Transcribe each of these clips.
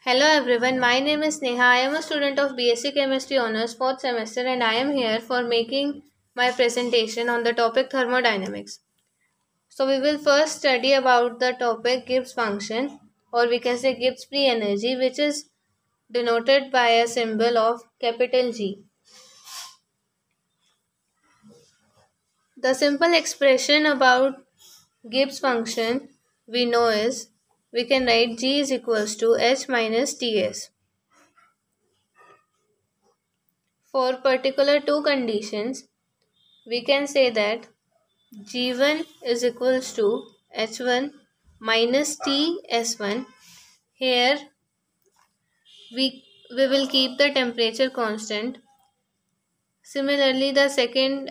Hello everyone, my name is Neha. I am a student of BSc Chemistry Honours 4th semester and I am here for making my presentation on the topic thermodynamics. So we will first study about the topic Gibbs function, or we can say Gibbs free energy, which is denoted by a symbol of capital G. The simple expression about Gibbs function we know is we can write G is equals to H minus Ts. For particular two conditions, we can say that G1 is equals to H1 minus Ts1. Here we will keep the temperature constant. Similarly, the second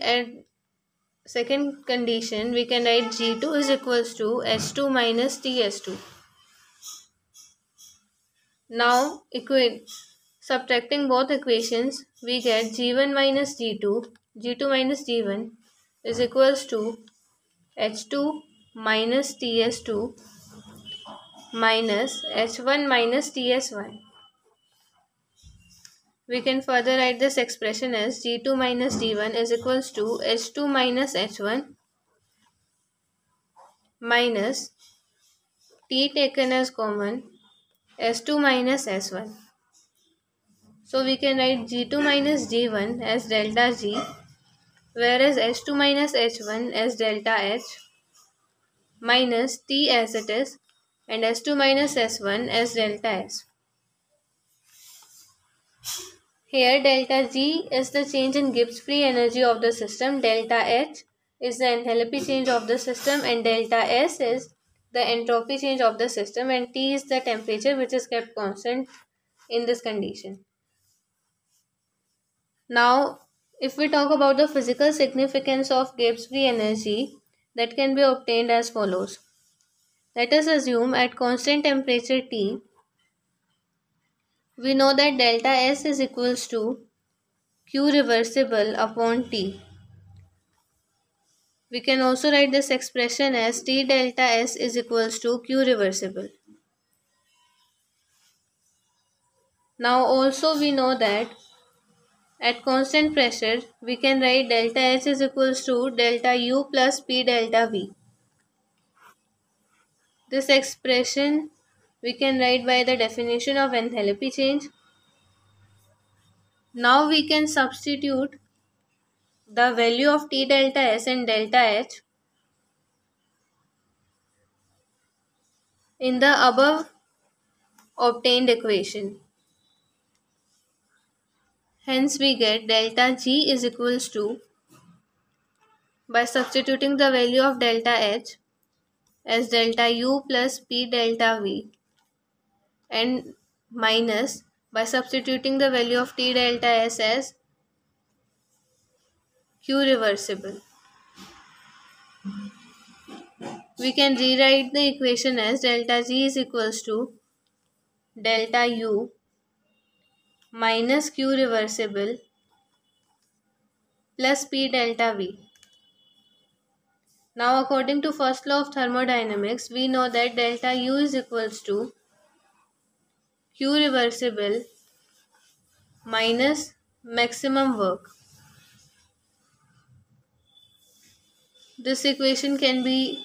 condition we can write G2 is equals to H2 minus Ts2. Now subtracting both equations, we get G1 minus G2, G2 minus G1 is equals to H2 minus Ts2 minus H1 minus Ts1. We can further write this expression as G2 minus D1 is equals to H2 minus H1 minus T taken as common S2 minus S1. So we can write G2 minus G1 as delta G, whereas H2 minus H1 as delta H minus T as it is, and S2 minus S1 as delta S. Here delta G is the change in Gibbs free energy of the system, delta H is the enthalpy change of the system, and delta S is the entropy change of the system, and T is the temperature which is kept constant in this condition. Now, if we talk about the physical significance of Gibbs free energy, that can be obtained as follows. Let us assume at constant temperature T, we know that delta S is equals to Q reversible upon T. We can also write this expression as T delta S is equals to Q reversible. Now also we know that at constant pressure we can write delta H is equals to delta U plus P delta V. This expression we can write by the definition of enthalpy change. Now we can substitute the value of T delta S and delta H in the above obtained equation. Hence we get delta G is equals to, by substituting the value of delta H as delta U plus P delta V, and minus by substituting the value of T delta S as Q reversible. We can rewrite the equation as delta G is equals to delta U minus Q reversible plus P delta V. Now according to first law of thermodynamics, we know that delta U is equals to Q reversible minus maximum work. This equation can be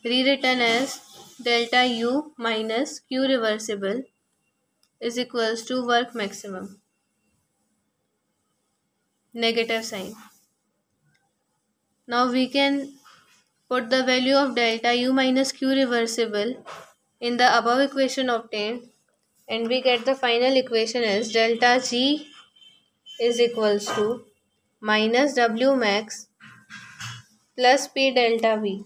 rewritten as delta U minus Q reversible is equals to work maximum, negative sign. Now we can put the value of delta U minus Q reversible in the above equation obtained, and we get the final equation as delta G is equals to minus W max plus P delta V.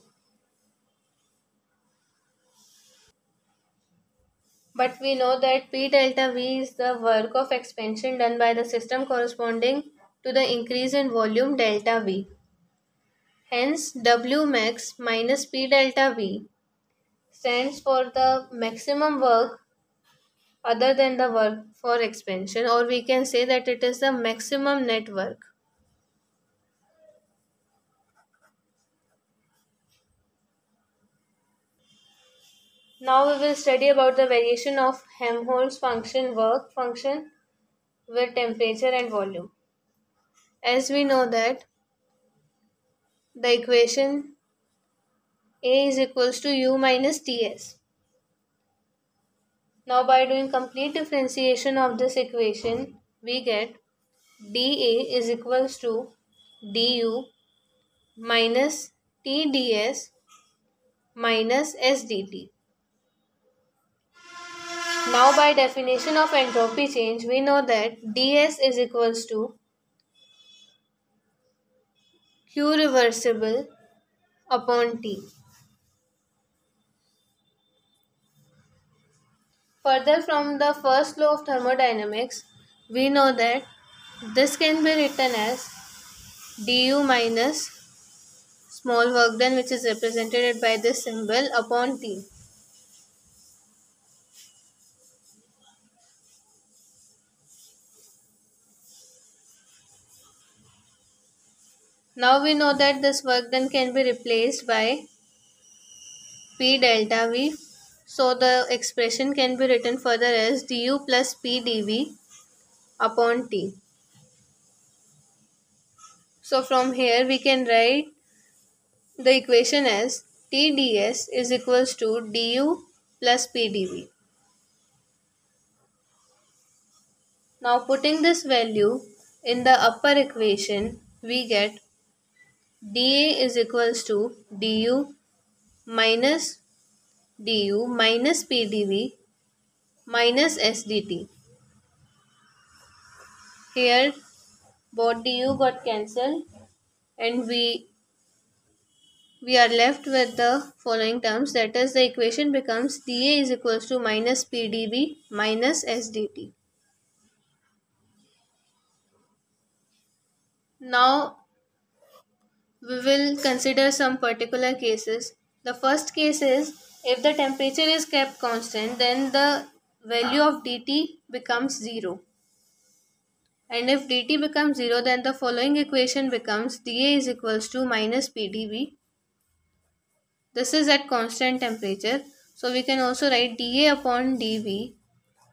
But we know that P delta V is the work of expansion done by the system corresponding to the increase in volume delta V. Hence, W max minus P delta V stands for the maximum work other than the work for expansion, or we can say that it is the maximum net work. Now we will study about the variation of Helmholtz function work function with temperature and volume. As we know that the equation A is equals to U minus Ts. Now by doing complete differentiation of this equation, we get dA is equals to du minus Tds minus sdt. Now by definition of entropy change, we know that ds is equals to q reversible upon T. Further, from the first law of thermodynamics, we know that this can be written as du minus small work done, which is represented by this symbol, upon T. Now we know that this work done can be replaced by P delta V. So the expression can be written further as du plus P dV upon T. So from here we can write the equation as Tds is equals to du plus P dV. Now putting this value in the upper equation, we get dA is equals to du minus P dV minus sdt. Here both du got cancelled and we are left with the following terms, that is the equation becomes dA is equals to minus P dV minus sdt. Now we will consider some particular cases. The first case is if the temperature is kept constant, then the value of dt becomes 0. And if dt becomes 0, then the following equation becomes dA is equals to minus P dV. This is at constant temperature. So we can also write dA upon dV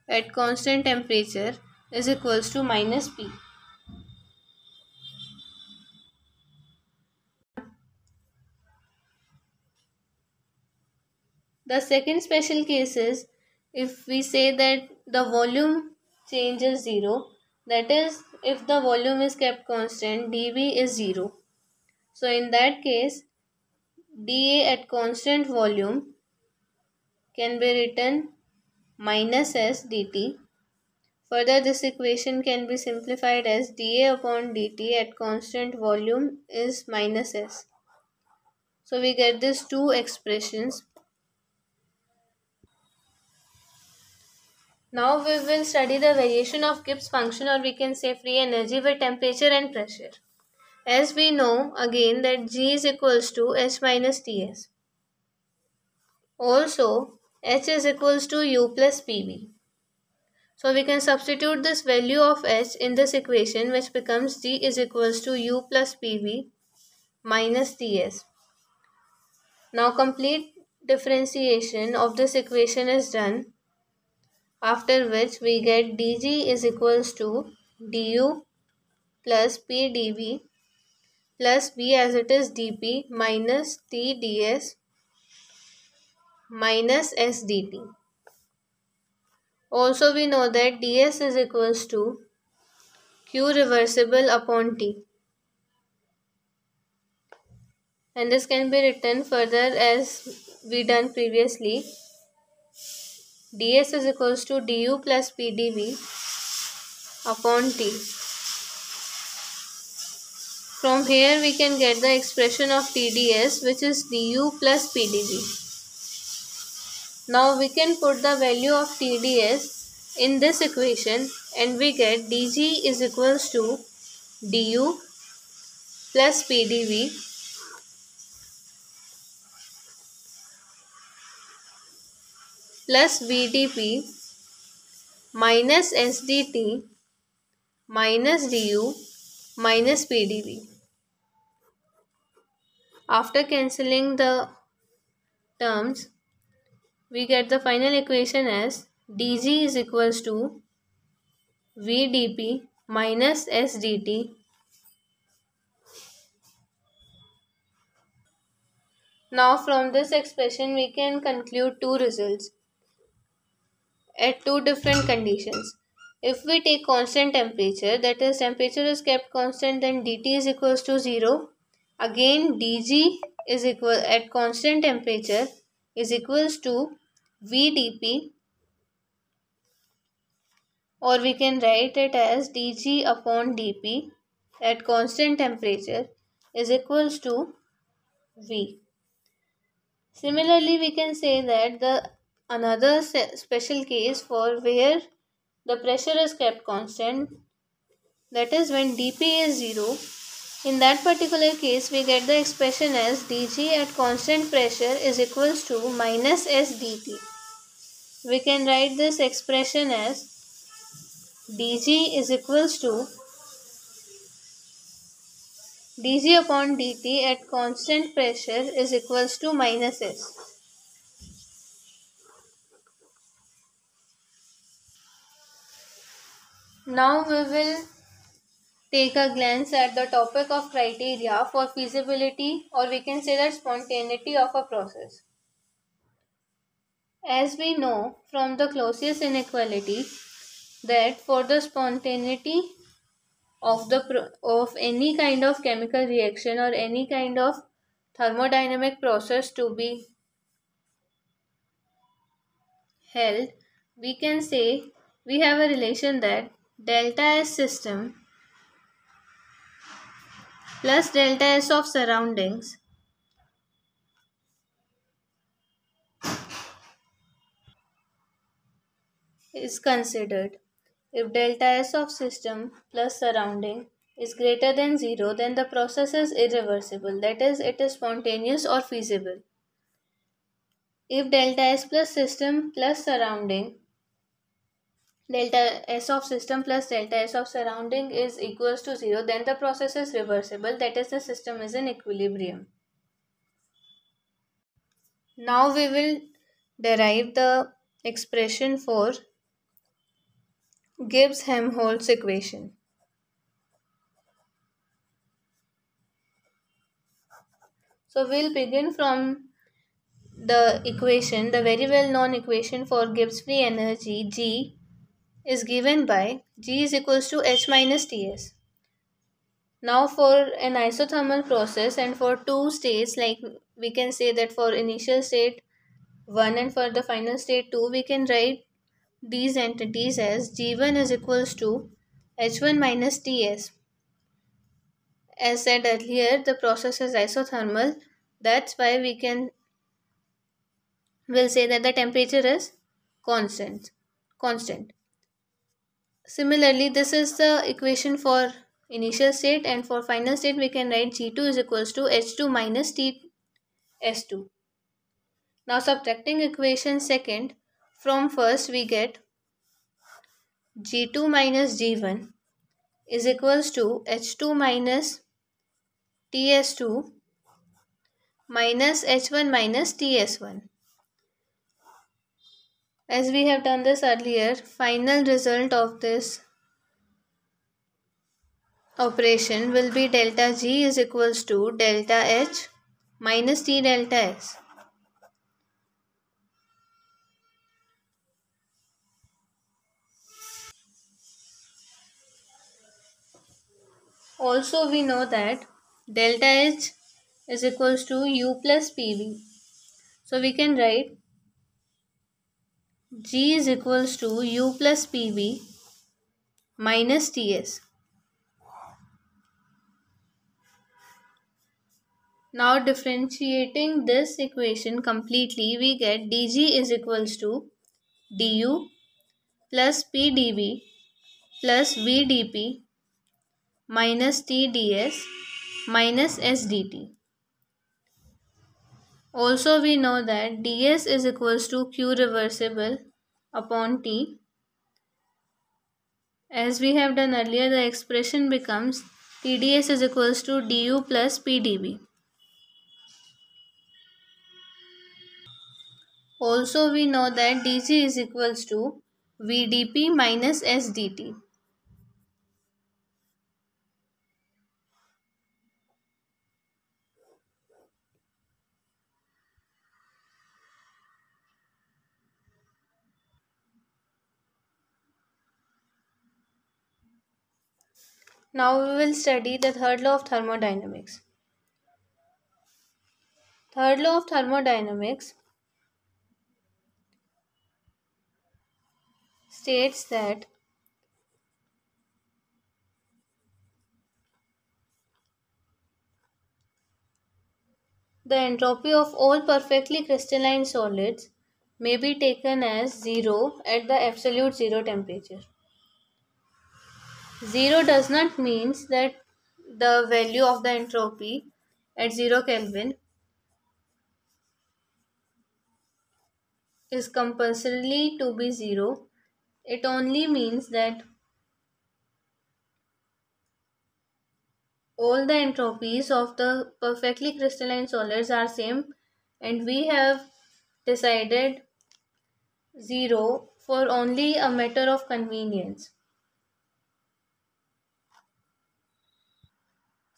at constant temperature is equals to minus P. The second special case is if we say that the volume change is 0, that is if the volume is kept constant, dV is 0. So in that case, dA at constant volume can be written minus S dt. Further, this equation can be simplified as dA upon dt at constant volume is minus S. So we get these two expressions. Now we will study the variation of Gibbs function, or we can say free energy, with temperature and pressure. As we know again that G is equals to H minus Ts. Also H is equals to U plus PV. So we can substitute this value of H in this equation, which becomes G is equals to U plus PV minus Ts. Now complete differentiation of this equation is done, after which we get dG is equals to du plus P dV plus V as it is dP minus T ds minus S dt. Also we know that ds is equals to Q reversible upon T. And this can be written further as we done previously. ds is equals to du plus P dV upon T. From here we can get the expression of TDS, which is du plus PdV. Now we can put the value of TDS in this equation and we get dG is equals to du plus PdV plus VdP minus SdT minus du minus PdV. After cancelling the terms, we get the final equation as dg is equals to vdp minus sdt. Now from this expression we can conclude two results at two different conditions. If we take constant temperature, that is temperature is kept constant, then dt is equals to 0. Again dg is equal at constant temperature is equals to vdp, or we can write it as dg upon dp at constant temperature is equals to v. Similarly, we can say that the another special case for where the pressure is kept constant, that is when dp is 0. In that particular case, we get the expression as dg at constant pressure is equals to minus s dt. We can write this expression as dg is equals to dg upon dt at constant pressure is equals to minus s. Now we will take a glance at the topic of criteria for feasibility, or we can say that spontaneity of a process. As we know from the Clausius inequality that for the spontaneity of any kind of chemical reaction or any kind of thermodynamic process to be held, we can say we have a relation that delta S system plus delta S of surroundings is considered. If delta S of system plus surrounding is greater than 0, then the process is irreversible, that is, it is spontaneous or feasible. If delta S plus system plus surrounding, delta S of system plus delta S of surrounding is equals to 0, then the process is reversible, that is, the system is in equilibrium. Now we will derive the expression for Gibbs-Helmholtz equation. So we'll begin from the equation, the very well known equation for Gibbs free energy. G is given by G is equals to H minus Ts. Now for an isothermal process and for two states, like we can say that for initial state 1 and for the final state 2, we can write these entities as G1 is equals to H1 minus Ts. As said earlier, the process is isothermal. That's why we'll say that the temperature is constant. Similarly, this is the equation for initial state, and for final state we can write G2 is equals to H2 minus Ts2. Now subtracting equation second from first, we get G2 minus G1 is equals to H2 minus Ts2 minus H1 minus Ts1. As we have done this earlier, final result of this operation will be delta G is equals to delta H minus T delta S. Also we know that delta H is equals to U plus PV. So we can write G is equals to U plus PV minus Ts. Now differentiating this equation completely, we get dG is equals to du plus pdv plus vdp minus tds minus sdt. Also we know that ds is equals to q reversible upon t. As we have done earlier, the expression becomes tds is equals to du plus pdv. Also, we know that dG is equals to VdP minus SdT. Now we will study the third law of thermodynamics. Third law of thermodynamics states that the entropy of all perfectly crystalline solids may be taken as zero at the absolute zero temperature. Zero does not mean that the value of the entropy at 0 Kelvin is compulsorily to be zero. It only means that all the entropies of the perfectly crystalline solids are same, and we have decided zero for only a matter of convenience,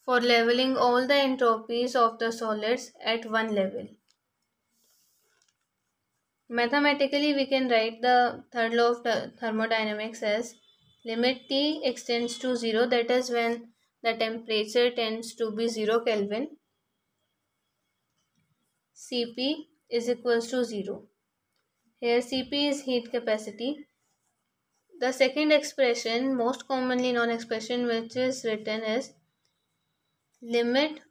for leveling all the entropies of the solids at one level. Mathematically, we can write the third law of thermodynamics as limit T extends to 0, that is when the temperature tends to be 0 Kelvin, Cp is equals to 0. Here Cp is heat capacity. The second expression, most commonly known expression, which is written as limit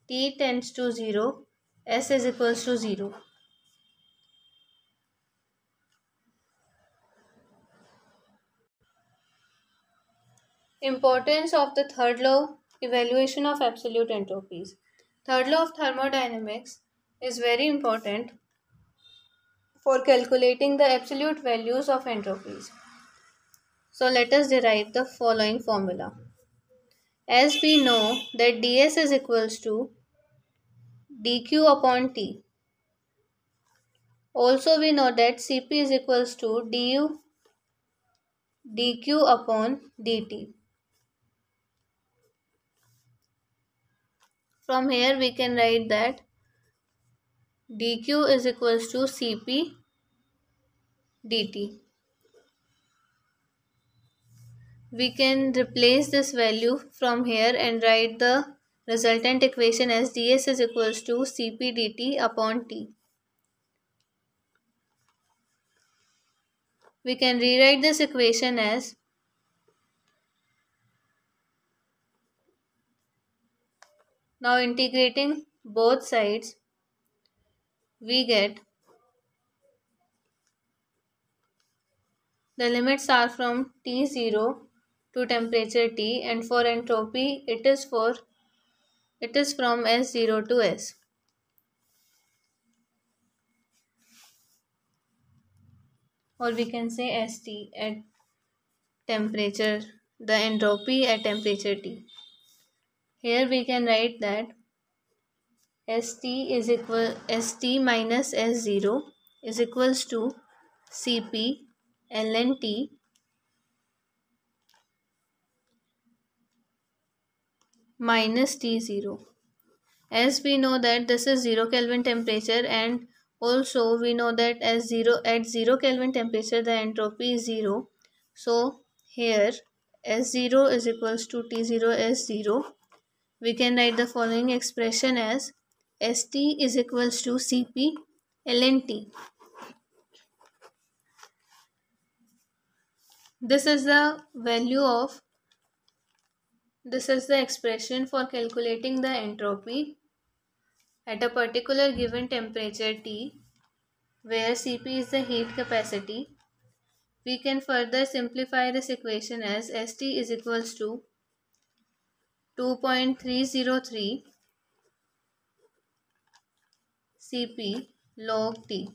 T tends to 0, S is equals to 0. Importance of the third law, evaluation of absolute entropies. Third law of thermodynamics is very important for calculating the absolute values of entropies. So let us derive the following formula. As we know that ds is equals to dq upon t. Also we know that Cp is equals to du dq upon dt. From here we can write that dq is equals to Cp dt. We can replace this value from here and write the resultant equation as ds is equals to Cp dt upon t. We can rewrite this equation as now integrating both sides, we get the limits are from T0 to temperature T, and for entropy it is from S0 to S. Or we can say St at temperature, the entropy at temperature T. Here we can write that St minus S0 is equals to Cp ln T minus T0. As we know that this is 0 Kelvin temperature, and also we know that at 0 Kelvin temperature the entropy is 0. So here S0 is equals to T0 S0. We can write the following expression as St is equals to Cp ln T. This is the expression for calculating the entropy at a particular given temperature T, where Cp is the heat capacity. We can further simplify this equation as St is equals to 2.303 Cp log T.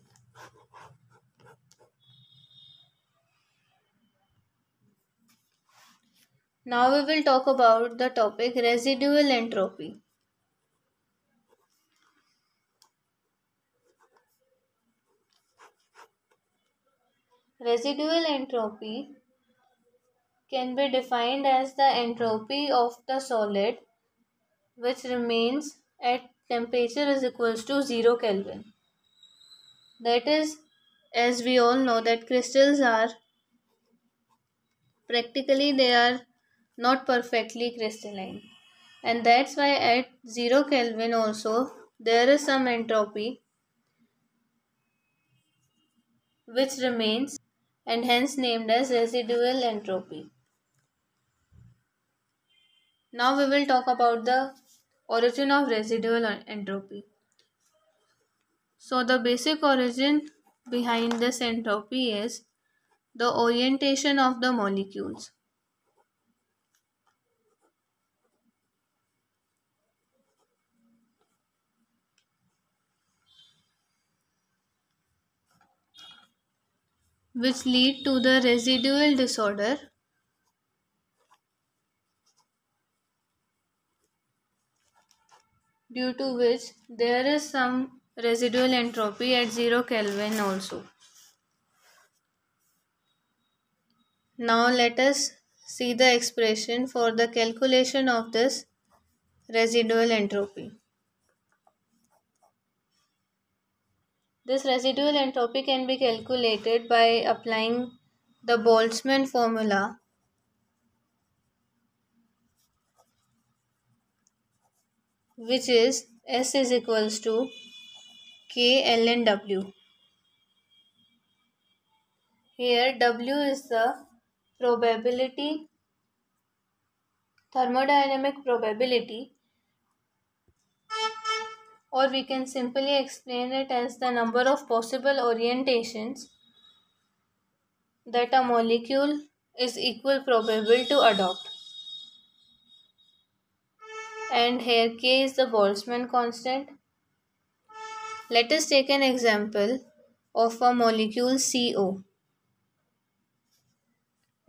Now we will talk about the topic residual entropy. Residual entropy can be defined as the entropy of the solid which remains at temperature is equals to 0 Kelvin. That is, as we all know that crystals are practically they are not perfectly crystalline, and that's why at 0 Kelvin also there is some entropy which remains and hence named as residual entropy. Now we will talk about the origin of residual entropy. So the basic origin behind this entropy is the orientation of the molecules. Which lead to the residual disorder due to which there is some residual entropy at 0 Kelvin also. Now let us see the expression for the calculation of this residual entropy. This residual entropy can be calculated by applying the Boltzmann formula, which is S is equals to K ln W. Here W is the probability, thermodynamic probability, or we can simply explain it as the number of possible orientations that a molecule is equal probable to adopt. And here K is the Boltzmann constant. Let us take an example of a molecule CO.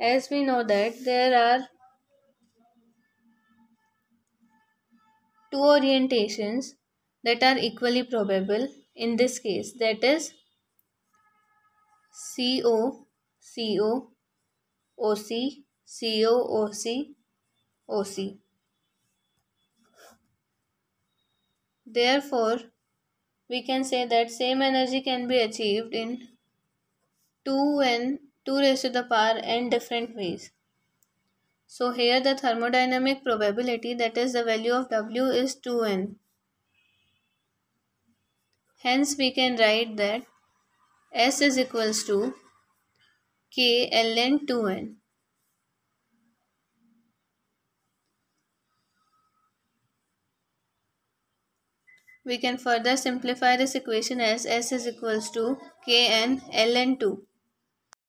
As we know that there are two orientations that are equally probable in this case, that is CO, CO, OC, CO, OC, OC. Therefore, we can say that same energy can be achieved in 2 raised to the power n different ways. So here the thermodynamic probability, that is the value of W, is 2n. Hence we can write that S is equals to K ln 2n. We can further simplify this equation as S is equals to Kn ln 2.